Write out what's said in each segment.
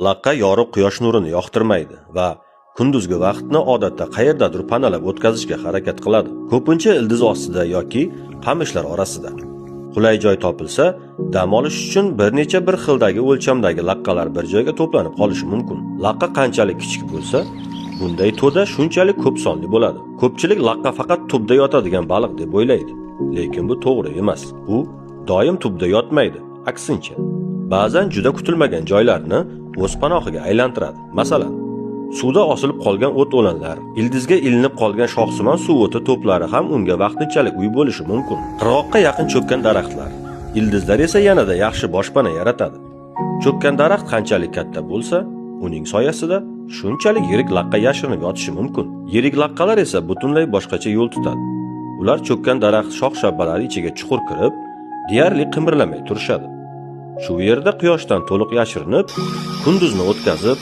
Laqqa yorug' quyosh nurini yoqtirmaydi va kunduzgi vaqtni odatda qayerdadir panalab o'tkazishga harakat qiladi. Ko'pincha ildiz ostida yoki qamishlar orasida. Qulay joy topilsa, dam olish uchun bir xildagi o'lchamdagi laqqalar bir joyga to'planib qolishi mumkin. Laqqa qanchalik kichik bo'lsa, bunday to'da shunchalik ko'p sonli bo'ladi. Ko'pchilik laqqa faqat tubda yotadigan baliq deb o'ylaydi, lekin bu to'g'ri emas. U doim tubda yotmaydi, aksincha. Ba'zan juda kutilmagan joylarni o'z panohiga aylantiradi. Masalan, suvda osilib qolgan o't o'lanlar, ildizga ilinib qolgan shoxsimon suv o'ti to'plari ham unga vaqtinchalik uy bo'lishi mumkin. Qirg'oqqa yaqin cho'kkan daraxtlar, ildizlar esa yanada yaxshi boshpana yaratadi. Cho'kkan daraxt qanchalik katta bo'lsa, uning soyasida shunchalik yirik laqqa yashirinib yotishi mumkin. Yirik laqqalar esa butunlay boshqacha yo'l tutadi. Ular cho'kkan daraxt shox-shabbalari ichiga chuqur kirib, deyarli qimirlamay turishadi. Shu yerda quyoshdan to'liq yashirinib, kunduzni o'tkazib,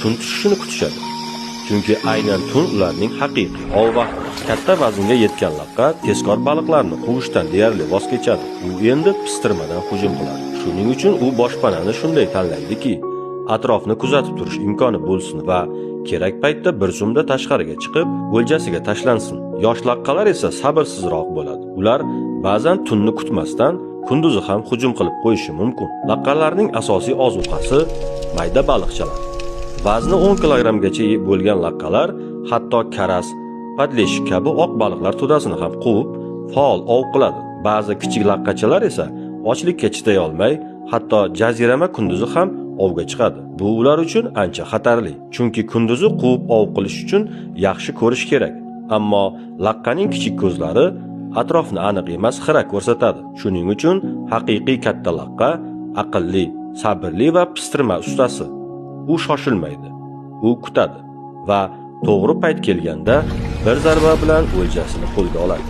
tun tushishini kutishadi. Chunki aynan tun ularning haqiqiy ov vaqti. Katta vaznga yetgan laqqa tezkor baliqlarni quvishdan deyarli voz kechadi. U endi pistirmadan hujum qiladi. Shuning uchun u boshpanani shunday tanlaydiki, atrofni kuzatib turish imkoni bo'lsin va kerak paytda bir zumda tashqariga chiqib, o'ljasiga tashlansin. Yosh laqqalar esa sabrsizroq bo'ladi. Ular ba'zan tunni kutmasdan kunduzi ham hujum qilib qo'yishi mumkin. Laqqalarning asosiy ozuqasi mayda baliqchalar. Vazni 10 kilogrammgacha bo'lgan laqqalar hatto karas, padleshik kabi oq baliqlar to'dasini ham quvib, faol ov qiladi. Ba'zi kichik laqqachalar esa ochlikka chiday olmay, hatto jazirama kunduzi ham ovga chiqadi. Bu ular uchun ancha xatarli, chunki kunduzi quvib ov qilish uchun yaxshi ko'rish kerak. Ammo laqqaning kichik ko'zlari atrofni aniq emas xira ko'rsatadi. Shuning uchun haqiqiy katta laqqa aqlli, sabrli va pistirma ustasi. U shoshilmaydi. U kutadi va to'g'ri payt kelganda bir zarba bilan o'ljasini qo'lga oladi.